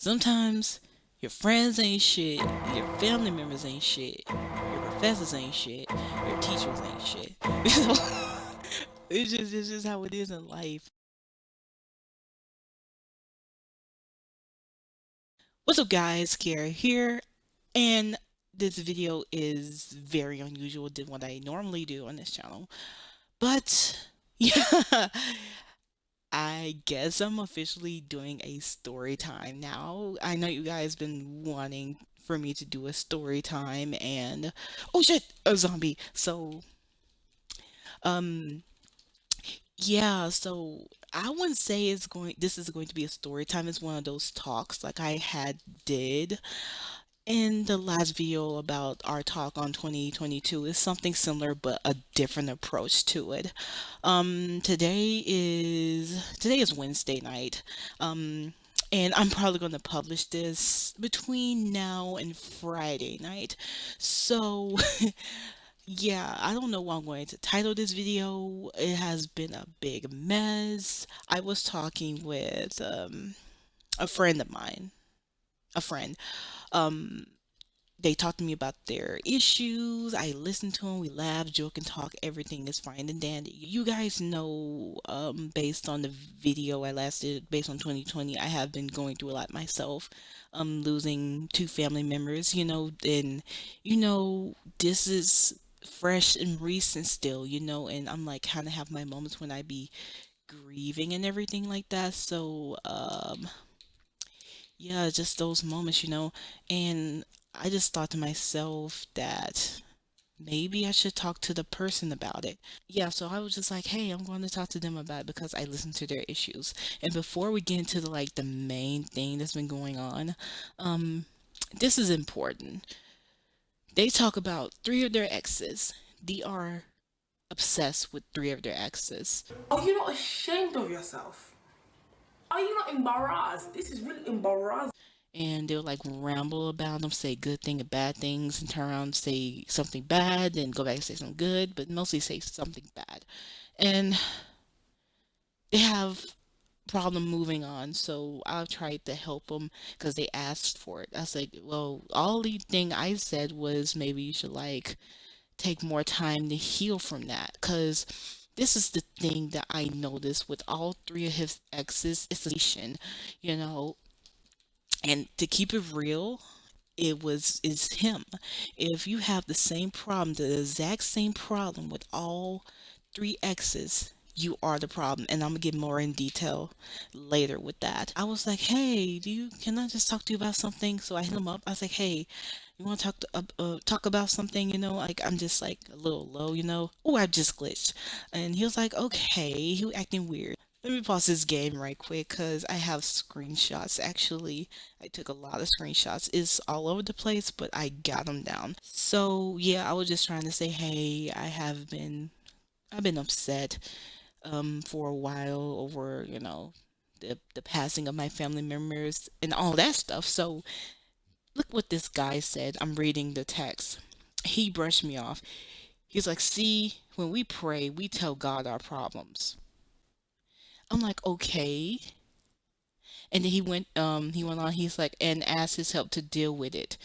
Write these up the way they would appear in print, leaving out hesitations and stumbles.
Sometimes your friends ain't shit, your family members ain't shit, your professors ain't shit, your teachers ain't shit. So it's just how it is in life. What's up, guys? Kiara here, and this video is very unusual than what I normally do on this channel. But yeah, I guess I'm officially doing a story time now. I know you guys been wanting for me to do a story time, and oh shit, a zombie. Um yeah, so I wouldn't say this is going to be a story time. It's one of those talks like I had did in the last video about our talk on 2022. Is something similar but a different approach to it. Today is Wednesday night. And I'm probably going to publish this between now and Friday night. So yeah, I don't know what I'm going to title this video. It has been a big mess. I was talking with a friend of mine, a friend. Um, they talked to me about their issues. I listened to them. We laughed, joke, and talk. Everything is fine and dandy. You guys know, based on the video I last did, based on 2020, I have been going through a lot myself. Losing two family members, and this is fresh and recent still, and I'm like kind of have my moments when I be grieving and everything like that. So, yeah, just those moments, and I just thought to myself that maybe I should talk to the person about it. Yeah, so I was just like, hey, I'm going to talk to them about it because I listened to their issues. And before we get into the main thing that's been going on, um, this is important. They talk about three of their exes. They are obsessed with three of their exes. Are you not ashamed of yourself? Are you not embarrassed? This is really embarrassing. And they'll like ramble about them, say good thing and bad things, and turn around and say something bad, then go back and say something good, but mostly say something bad. And they have problem moving on, so I've tried to help them because they asked for it. I was like, well, all the thing I said was maybe you should take more time to heal from that, because this is the thing that I noticed with all three of his exes. It's you know and to keep it real, is him. If you have the same problem, the exact same problem with all three exes, you are the problem. And I'm gonna get more in detail later with that. I was like, hey, can I just talk to you about something? So I hit him up. I was like, hey, you want to talk about something? Like I'm just like a little low. Oh, I just glitched, and he was like, okay. He was acting weird. Let me pause this game right quick because I have screenshots. Actually, I took a lot of screenshots. It's all over the place, but I got them down. So yeah, I was just trying to say, hey, I've been upset for a while over, the passing of my family members and all that stuff. So look what this guy said. I'm reading the text. He brushed me off. He's like, see, when we pray, we tell God our problems. I'm like, okay. And then he went on, he's like, and asked his help to deal with it.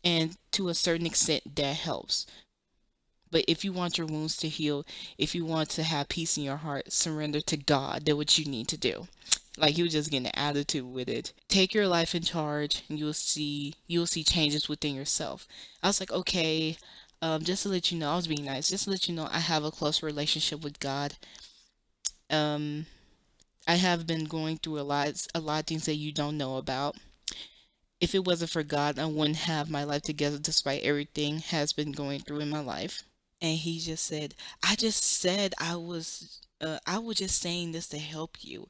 And to a certain extent, that helps. But if you want your wounds to heal, if you want to have peace in your heart, surrender to God. That's what you need to do. Like he was just getting an attitude with it. Take your life in charge, and you'll see changes within yourself. I was like, okay, just to let you know, I was being nice. Just to let you know, I have a close relationship with God. Um, I have been going through a lot of things that you don't know about. If it wasn't for God, I wouldn't have my life together despite everything has been going through in my life. And he just said, I just said I was just saying this to help you.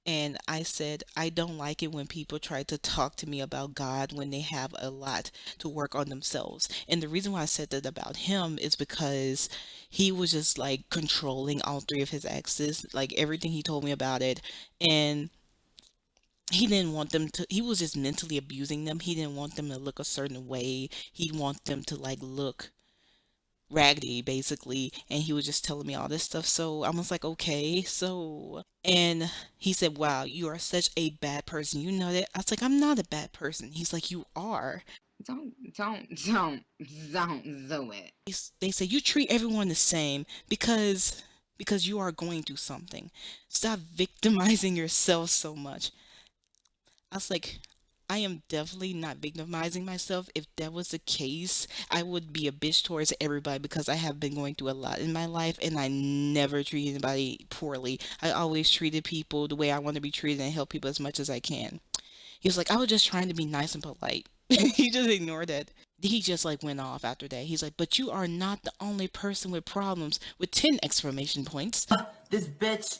And I said, I don't like it when people try to talk to me about God when they have a lot to work on themselves. And the reason why I said that about him is because he was just like controlling all three of his exes, like everything he told me about it. And he didn't want them to, he was just mentally abusing them. He didn't want them to look a certain way. He want them to like look raggedy basically, and he was just telling me all this stuff. So I was like, okay. So and he said, wow, you are such a bad person, you know that? I was like, I'm not a bad person. He's like, you are. Don't do it. They say you treat everyone the same because you are going through something. Stop victimizing yourself so much. I was like, I am definitely not victimizing myself. If that was the case, I would be a bitch towards everybody because I have been going through a lot in my life and I never treat anybody poorly. I always treated people the way I want to be treated and help people as much as I can. He was like, I was just trying to be nice and polite. He just ignored it. He just like went off after that. He's like, but you are not the only person with problems with 10 exclamation points. This bitch.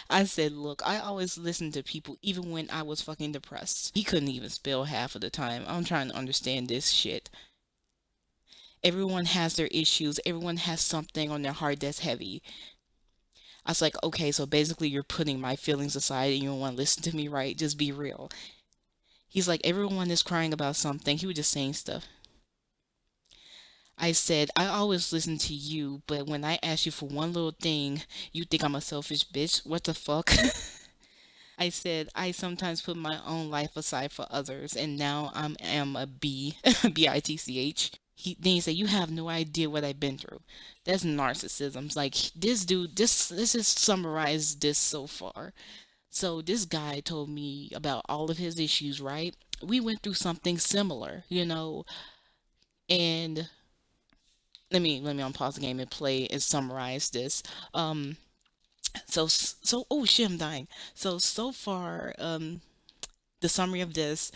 I said, look, I always listened to people even when I was fucking depressed. He couldn't even spell half of the time. I'm trying to understand this shit. Everyone has their issues. Everyone has something on their heart that's heavy. I was like, okay, so basically you're putting my feelings aside and you don't want to listen to me, right? Just be real. He's like, everyone is crying about something. He was just saying stuff. I said, I always listen to you, but when I ask you for one little thing, you think I'm a selfish bitch. What the fuck? I said, I sometimes put my own life aside for others, and now am a B, B-I-T-C-H. Then he said, you have no idea what I've been through. That's narcissism. It's like, this dude, let's just summarize this so far. So this guy told me about all of his issues, right? We went through something similar, and let me unpause the game and play and summarize this. Um, oh shit, I'm dying. So far, the summary of this,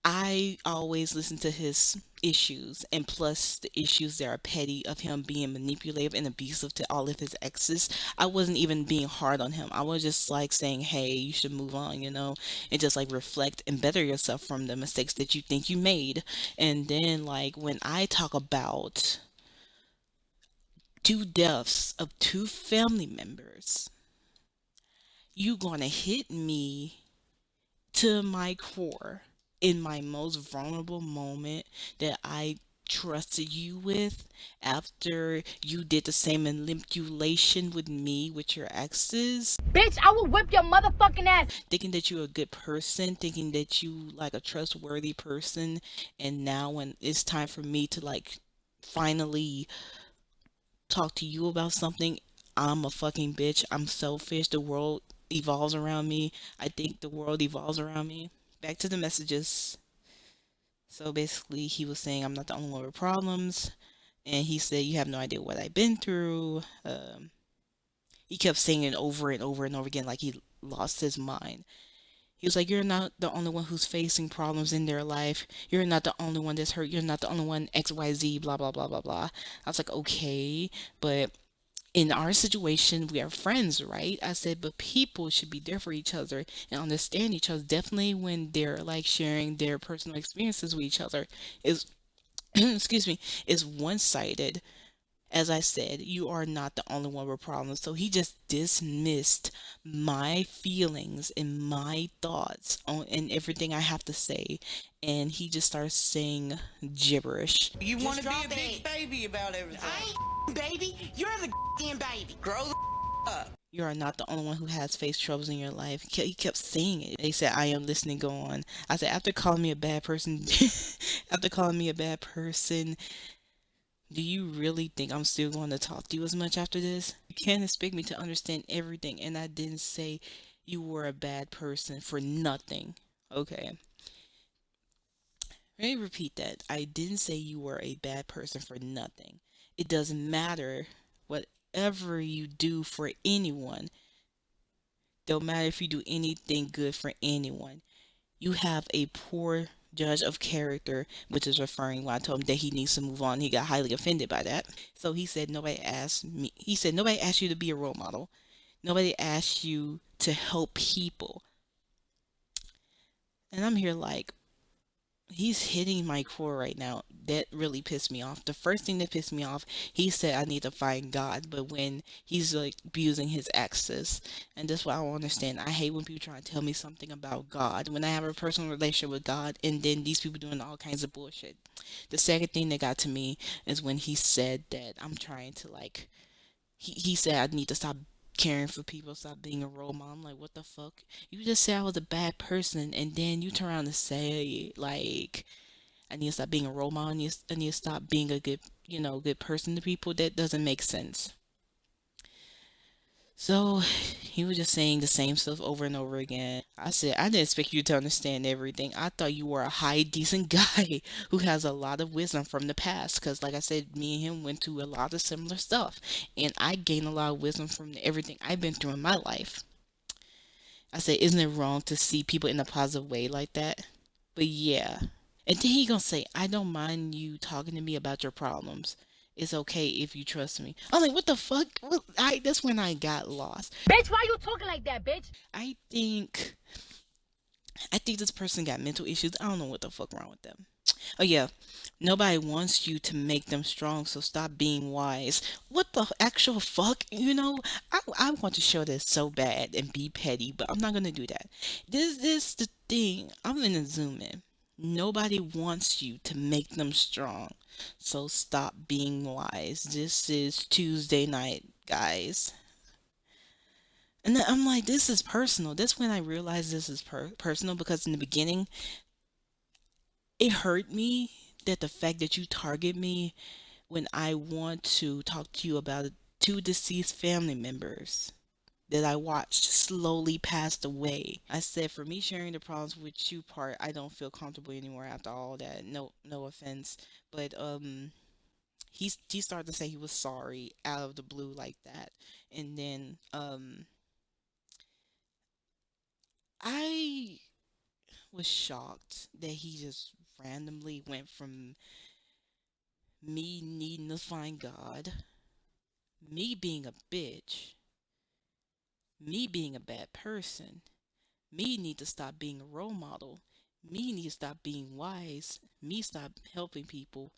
I always listen to his issues and plus the issues that are petty of him being manipulative and abusive to all of his exes. I wasn't even being hard on him. I was just like saying, hey, you should move on, and just like reflect and better yourself from the mistakes that you think you made. And then like when I talk about two deaths of two family members, you gonna hit me to my core in my most vulnerable moment that I trusted you with after you did the same manipulation with me with your exes, Bitch, I will whip your motherfucking ass. thinking that you're a good person, thinking that you like a trustworthy person, and now when it's time for me to like finally talk to you about something, I'm a fucking bitch. I'm selfish. The world evolves around me. I think the world evolves around me. Back to the messages. So basically, he was saying I'm not the only one with problems. And he said, you have no idea what I've been through. He kept saying it over and over and over again like he lost his mind. He was like, you're not the only one who's facing problems in their life. You're not the only one that's hurt. You're not the only one XYZ, blah, blah, blah, blah, blah. I was like, okay, but in our situation, we are friends, right? I said, but people should be there for each other and understand each other. Definitely when they're like sharing their personal experiences with each other is, excuse me, is one-sided. As I said, you are not the only one with problems. So he just dismissed my feelings and my thoughts on and everything I have to say. And he just starts saying gibberish. You want to be a big baby about everything. I ain't baby. You're the damn baby. Grow the up. You are not the only one who has faced troubles in your life. He kept saying it. They said, I am listening, go on. I said, after calling me a bad person, after calling me a bad person, do you really think I'm still going to talk to you as much after this? You can't expect me to understand everything, and I didn't say you were a bad person for nothing. Okay. Let me repeat that. I didn't say you were a bad person for nothing. It doesn't matter whatever you do for anyone. Don't matter if you do anything good for anyone. You have a poor judge of character, which is referring when I told him that he needs to move on. He got highly offended by that. So he said, nobody asked me. He said, nobody asked you to be a role model. Nobody asked you to help people. And I'm here like, he's hitting my core right now. That really pissed me off. The first thing that pissed me off, he said I need to find God, but when he's like abusing his exes, and that's what I don't understand. I hate when people try to tell me something about God when I have a personal relationship with God, and then these people doing all kinds of bullshit. The second thing that got to me is when he said that I'm trying to like. He said I need to stop caring for people, stop being a role model. I'm like, what the fuck? You just said I was a bad person, and then you turn around and say like I need to stop being a role model. I need to stop being a good, good person to people. That doesn't make sense. So he was just saying the same stuff over and over again. I said, I didn't expect you to understand everything. I thought you were a high, decent guy who has a lot of wisdom from the past. Because, like I said, me and him went through a lot of similar stuff. And I gained a lot of wisdom from everything I've been through in my life. I said, isn't it wrong to see people in a positive way like that? But yeah. And then he gonna say, I don't mind you talking to me about your problems. It's okay if you trust me. I'm like, what the fuck? That's when I got lost. Bitch, why you talking like that, bitch? I think I think this person got mental issues. I don't know what the fuck wrong with them. Oh yeah, nobody wants you to make them strong, so stop being wise. What the actual fuck? I want to show this so bad and be petty, but I'm not gonna do that. This is the thing. I'm gonna zoom in. Nobody wants you to make them strong, so stop being wise. This is Tuesday night, guys. And then I'm like, this is personal. That's when I realized this is personal because in the beginning, it hurt me that the fact that you target me when I want to talk to you about two deceased family members that I watched slowly passed away. I said for me sharing the problems with you part, I don't feel comfortable anymore after all that. No offense, but he started to say he was sorry out of the blue like that, and then I was shocked that he just randomly went from me needing to find God, me being a bitch, me being a bad person, me need to stop being a role model, me need to stop being wise, me stop helping people,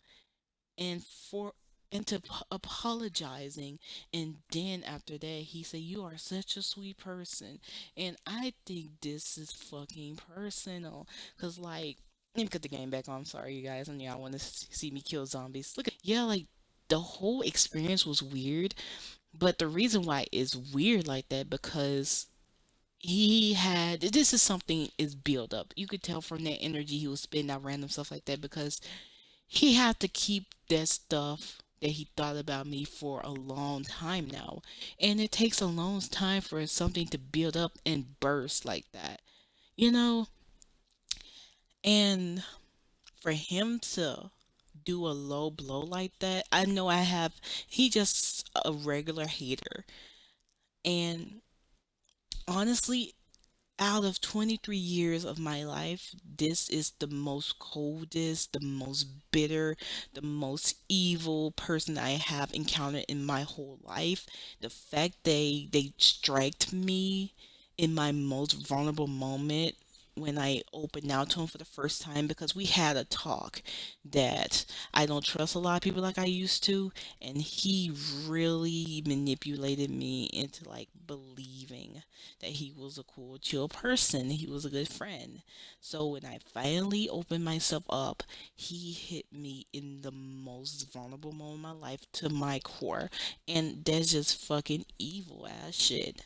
and for and to apologizing, and then after that he said you are such a sweet person, and I think this is fucking personal, because like, let me cut the game back on. I'm sorry, you guys. I know y'all want to see me kill zombies. Look at, yeah, like the whole experience was weird, but the reason why it's weird like that because he had this is something is built up. You could tell from that energy he was spitting out random stuff like that because he had to keep that stuff that he thought about me for a long time now. And it takes a long time for something to build up and burst like that, you know? And for him to do a low blow like that, I know he just a regular hater. And honestly, out of 23 years of my life, this is the most coldest, the most bitter, the most evil person I have encountered in my whole life. The fact they striked me in my most vulnerable moment when I opened out to him for the first time because we had a talk that I don't trust a lot of people like I used to, and he really manipulated me into like believing that he was a cool, chill person. He was a good friend. So when I finally opened myself up, he hit me in the most vulnerable moment of my life to my core. And that's just fucking evil ass shit.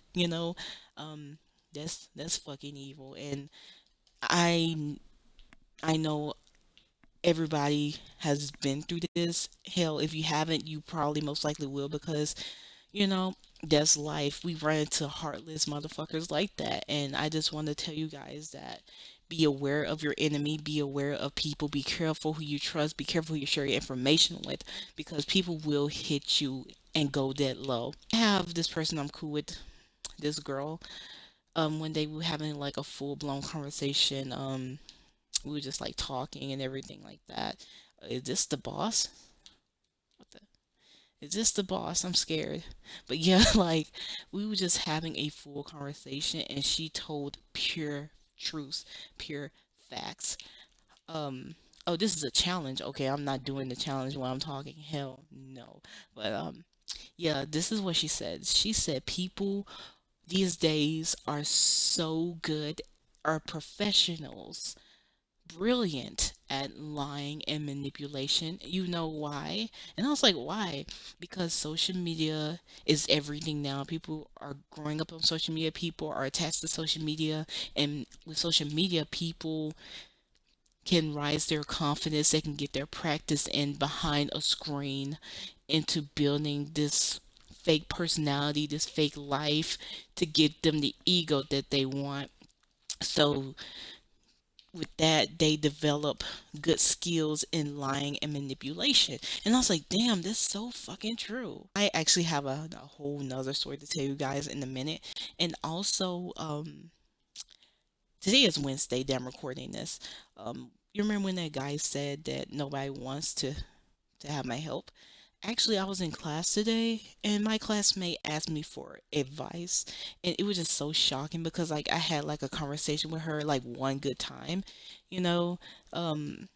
Um, that's fucking evil. And I I know everybody has been through this. Hell, if you haven't, you probably most likely will because you know, that's life. We run into heartless motherfuckers like that. And I just want to tell you guys that be aware of your enemy, be aware of people, be careful who you trust, be careful who you share your information with, because people will hit you and go that low. I have this person I'm cool with, this girl. When they were having like a full blown conversation, we were just like talking and everything like that. Is this the boss? What the? Is this the boss? I'm scared. But yeah, like we were just having a full conversation and she told pure truth, pure facts. um oh, this is a challenge. Okay, I'm not doing the challenge while I'm talking. Hell no. But yeah, this is what she said. She said people these days are so good, are professionals, brilliant at lying and manipulation. You know why? And I was like, why? Because social media is everything now. People are growing up on social media, people are attached to social media, and with social media, people can rise their confidence, they can get their practice in behind a screen into building this fake personality, this fake life to get them the ego that they want. So with that, they develop good skills in lying and manipulation. And I was like, damn, that's so fucking true. I actually have a whole nother story to tell you guys in a minute. And also, today is Wednesday that I'm recording this. You remember when that guy said that nobody wants to have my help? Actually, I was in class today and my classmate asked me for advice, and it was just so shocking because like I had like a conversation with her like one good time, you know. Um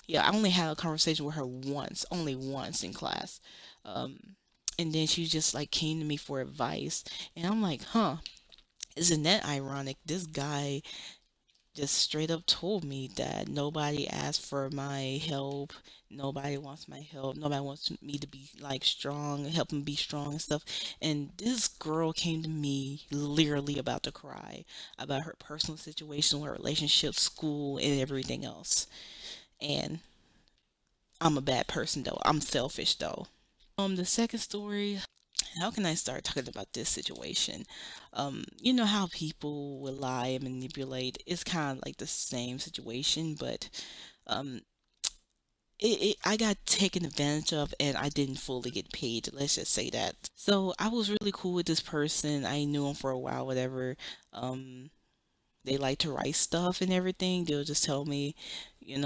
yeah, I only had a conversation with her once, only once in class. Um and then she just like came to me for advice, and I'm like, "Huh, isn't that ironic? This guy just straight up told me that nobody asked for my help. Nobody wants my help. Nobody wants me to be like strong, help him be strong and stuff." And this girl came to me literally about to cry about her personal situation, her relationship, school, and everything else. And I'm a bad person though. I'm selfish though. The second story, how can I start talking about this situation? You know how people will lie and manipulate? It's kind of like the same situation, but um, I got taken advantage of and I didn't fully get paid. Let's just say that. So I was really cool with this person. I knew him for a while, whatever. Um, they like to write stuff and everything. They'll just tell me,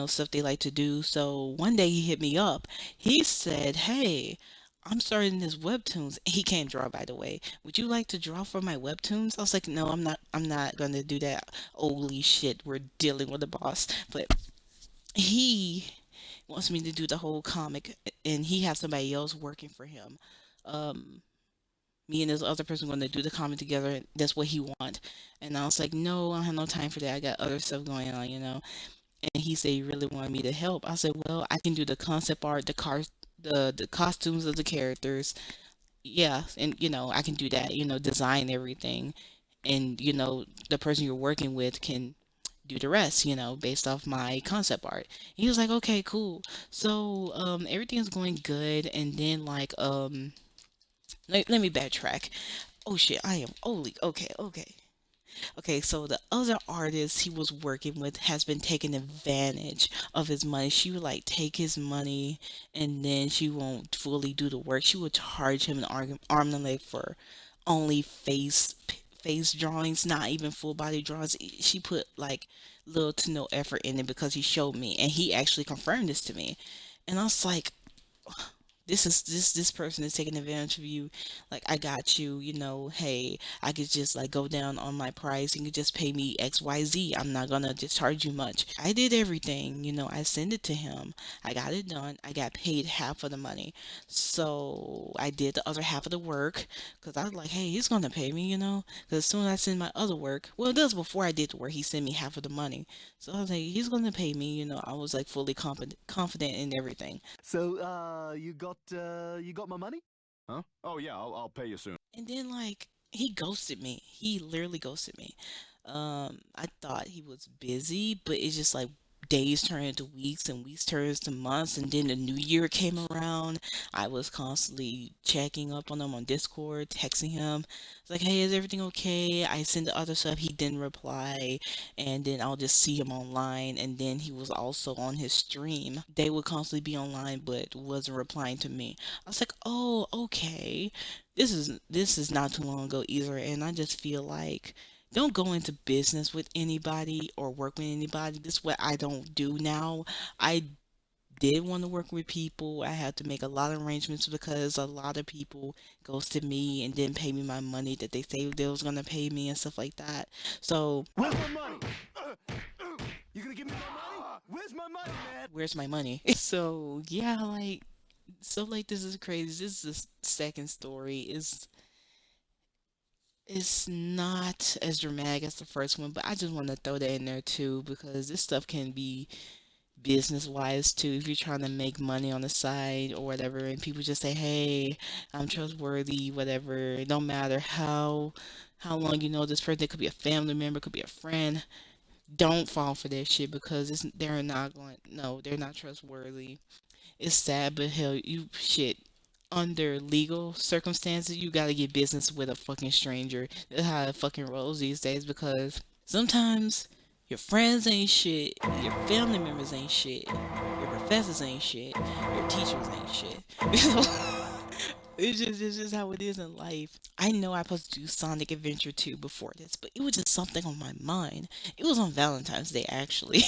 stuff they like to do. So one day he hit me up. He said, "Hey, I'm starting this webtoons." He can't draw, by the way. "Would you like to draw for my webtoons?" I was like, "No, I'm not. I'm not gonna do that. Holy shit, we're dealing with a boss." But he wants me to do the whole comic, and he has somebody else working for him. Um, Me and this other person going to do the comic together. And that's what he want. And I was like, "No, I have no time for that. I got other stuff going on." And he said he really wanted me to help. I said, "Well, I can do the concept art, the costumes of the characters. Yeah, and I can do that. Design everything, and the person you're working with can do the rest. Based off my concept art." He was like, "Okay, cool." So everything's going good, and then like let me backtrack. Oh shit, I am only okay, okay. Okay, so the other artist he was working with has been taking advantage of his money. She would like take his money and then she won't fully do the work. She would charge him an arm and leg for only face drawings, not even full body drawings. She put like little to no effort in it because he showed me and he actually confirmed this to me. And I was like, this person is taking advantage of you. Like, I got you, hey, I could just like go down on my price. You could just pay me XYZ. I'm not gonna just charge you much. I did everything. I sent it to him. I got it done. I got paid half of the money. So I did the other half of the work because I was like, hey, he's gonna pay me, because as soon as I send my other work, well, that was before I did the work, he sent me half of the money. So I was like, he's gonna pay me. I was like fully confident in everything. So, you got my money? Huh? Oh yeah, I'll pay you soon. And then like he ghosted me. He literally ghosted me. I thought he was busy, but it's just like days turn into weeks and weeks turns to months, and then the new year came around. I was constantly checking up on him on Discord, texting him. It's like, "Hey, is everything okay?" I sent the other stuff, he didn't reply, and then I'll just see him online, and then he was also on his stream. They would constantly be online but wasn't replying to me. I was like, "Oh, okay." This is not too long ago either, and I just feel like don't go into business with anybody or work with anybody. This is what I don't do now. I did want to work with people. I had to make a lot of arrangements because a lot of people ghosted me and didn't pay me my money that they say they was gonna pay me and stuff like that. So Where's my money? You gonna give me my money? Where's my money? Where's my money? So yeah, like stuff like this is crazy. This is the second story. It's not as dramatic as the first one, but I just want to throw that in there too because this stuff can be business wise too. If you're trying to make money on the side or whatever, and people just say, "Hey, I'm trustworthy," whatever. It don't matter how long you know this person. It could be a family member, could be a friend. Don't fall for that shit because they're not going. No, they're not trustworthy. It's sad, but hell, you shit. Under legal circumstances, you gotta get business with a fucking stranger. That's how it fucking rolls these days because sometimes your friends ain't shit, your family members ain't shit, your professors ain't shit, your teachers ain't shit. It's just how it is in life. I know I was supposed to do Sonic Adventure 2 before this, but it was just something on my mind. It was on Valentine's Day actually.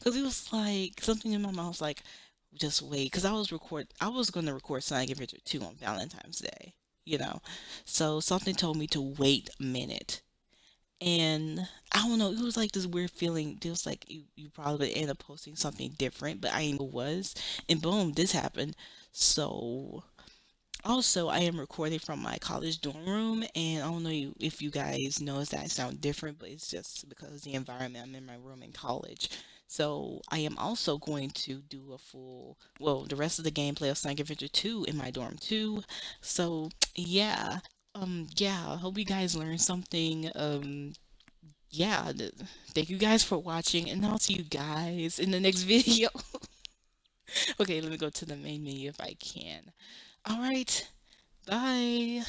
Cause it was like something in my mind was like, just wait, cause I was gonna record Sonic Adventure 2 on Valentine's Day, you know. So something told me to wait a minute. And I don't know, it was like this weird feeling. It was like you probably end up posting something different, but I didn't know what it was. And boom, this happened. So also, I am recording from my college dorm room, and I don't know if you guys notice that I sound different, but it's just because the environment I'm in my room in college. So I am also going to do a well, the rest of the gameplay of Sonic Adventure 2 in my dorm too. So yeah, yeah. I hope you guys learned something. Yeah. Thank you guys for watching, and I'll see you guys in the next video. Okay, let me go to the main menu if I can. All right. Bye.